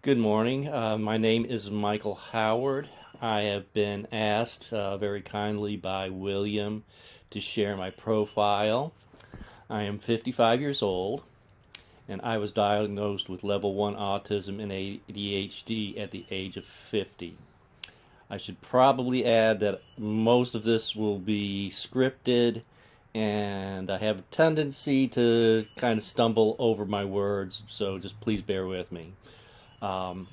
Good morning. My name is Michael Howard. I have been asked very kindly by William to share my profile. I am 55 years old, and I was diagnosed with level 1 autism and ADHD at the age of 50. I should probably add that most of this will be scripted, and I have a tendency to kind of stumble over my words, so just please bear with me. Um,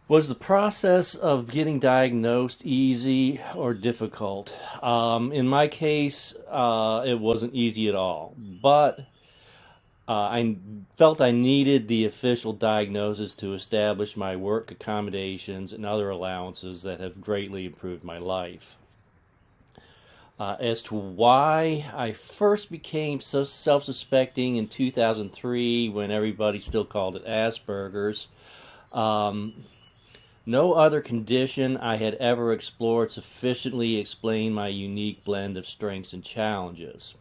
was the process of getting diagnosed easy or difficult? In my case, it wasn't easy at all, but I felt I needed the official diagnosis to establish my work accommodations and other allowances that have greatly improved my life. As to why I first became so self-suspecting in 2003 when everybody still called it Asperger's, no other condition I had ever explored sufficiently explained my unique blend of strengths and challenges.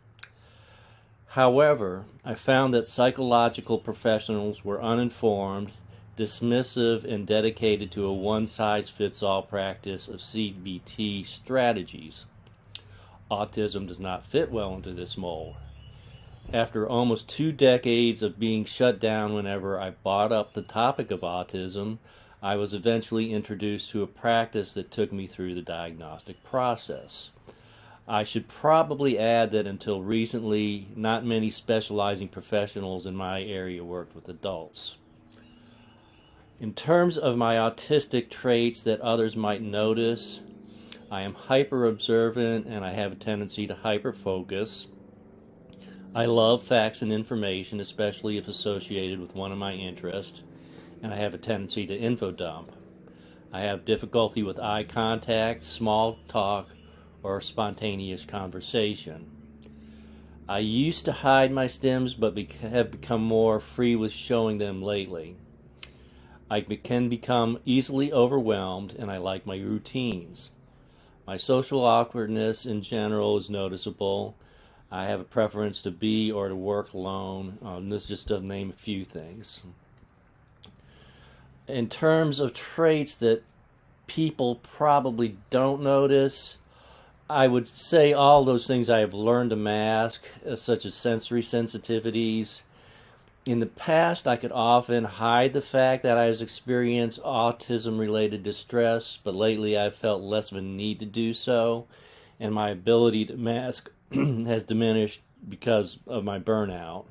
However, I found that psychological professionals were uninformed, dismissive, and dedicated to a one-size-fits-all practice of CBT strategies. Autism does not fit well into this mold. After almost 2 decades of being shut down whenever I brought up the topic of autism, I was eventually introduced to a practice that took me through the diagnostic process. I should probably add that until recently, not many specializing professionals in my area worked with adults. In terms of my autistic traits that others might notice, I am hyper-observant and I have a tendency to hyper-focus. I love facts and information, especially if associated with one of my interests, and I have a tendency to infodump. I have difficulty with eye contact, small talk, or spontaneous conversation. I used to hide my stims, but have become more free with showing them lately. I can become easily overwhelmed, and I like my routines. My social awkwardness in general is noticeable. I have a preference to be or to work alone. This is just to name a few things. In terms of traits that people probably don't notice, I would say all those things I have learned to mask, such as sensory sensitivities. In the past, I could often hide the fact that I have experienced autism-related distress, but lately I've felt less of a need to do so, and my ability to mask has diminished because of my burnout.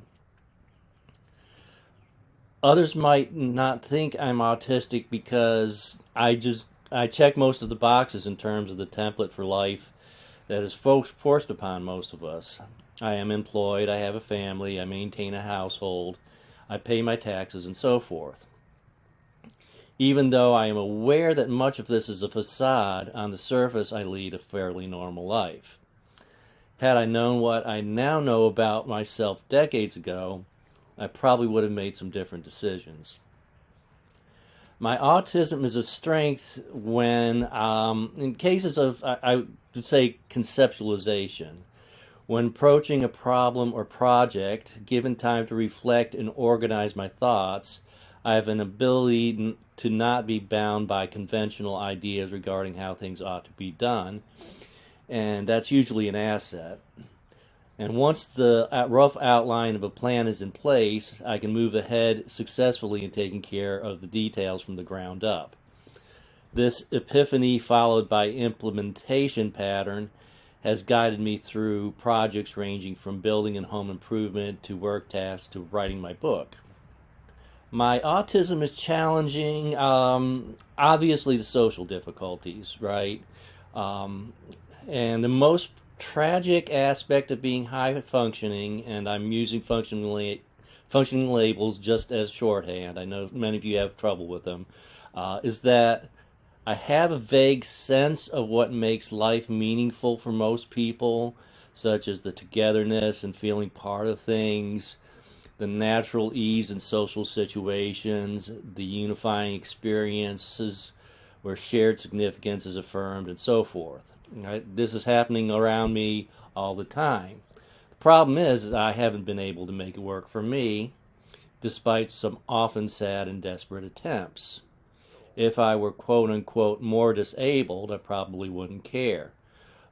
Others might not think I'm autistic because I check most of the boxes in terms of the template for life that is forced upon most of us. I am employed, I have a family, I maintain a household, I pay my taxes, and so forth. Even though I am aware that much of this is a facade, on the surface I lead a fairly normal life. Had I known what I now know about myself decades ago, I probably would have made some different decisions. My autism is a strength when, in cases of, I would say, conceptualization. When approaching a problem or project, given time to reflect and organize my thoughts, I have an ability to not be bound by conventional ideas regarding how things ought to be done, and that's usually an asset. And once the rough outline of a plan is in place, I can move ahead successfully in taking care of the details from the ground up. This epiphany, followed by implementation pattern, has guided me through projects ranging from building and home improvement to work tasks to writing my book. My autism is challenging, obviously the social difficulties, right? And the most tragic aspect of being high functioning, and I'm using functioning labels just as shorthand, I know many of you have trouble with them, is that I have a vague sense of what makes life meaningful for most people, such as the togetherness and feeling part of things, the natural ease in social situations, the unifying experiences where shared significance is affirmed, and so forth. Right? This is happening around me all the time. The problem is I haven't been able to make it work for me, despite some often sad and desperate attempts. If I were quote unquote more disabled, I probably wouldn't care.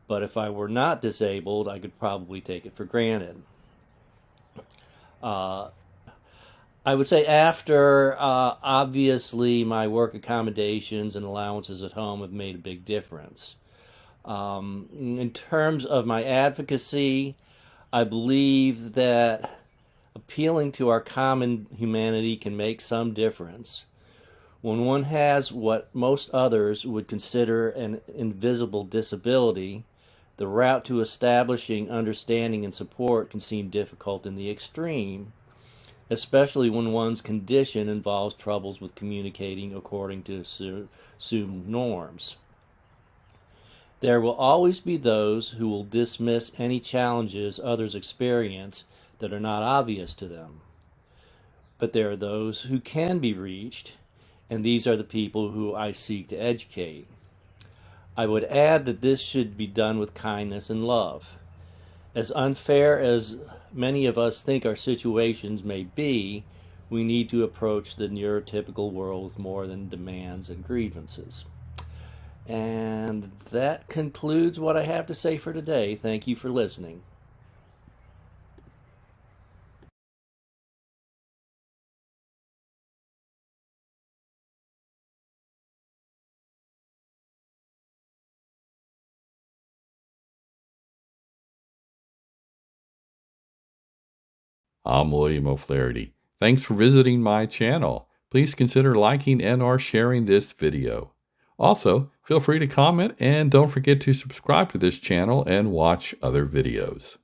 But if I were not disabled, I could probably take it for granted. Uh, I would say after, obviously, my work accommodations and allowances at home have made a big difference. In terms of my advocacy, I believe that appealing to our common humanity can make some difference. When one has what most others would consider an invisible disability, the route to establishing understanding and support can seem difficult in the extreme, especially when one's condition involves troubles with communicating according to assumed norms. There will always be those who will dismiss any challenges others experience that are not obvious to them. But there are those who can be reached, and these are the people who I seek to educate. I would add that this should be done with kindness and love. As unfair as many of us think our situations may be, we need to approach the neurotypical world with more than demands and grievances. And that concludes what I have to say for today. Thank you for listening. I'm William O'Flaherty. Thanks for visiting my channel. Please consider liking and or sharing this video. Also, feel free to comment and don't forget to subscribe to this channel and watch other videos.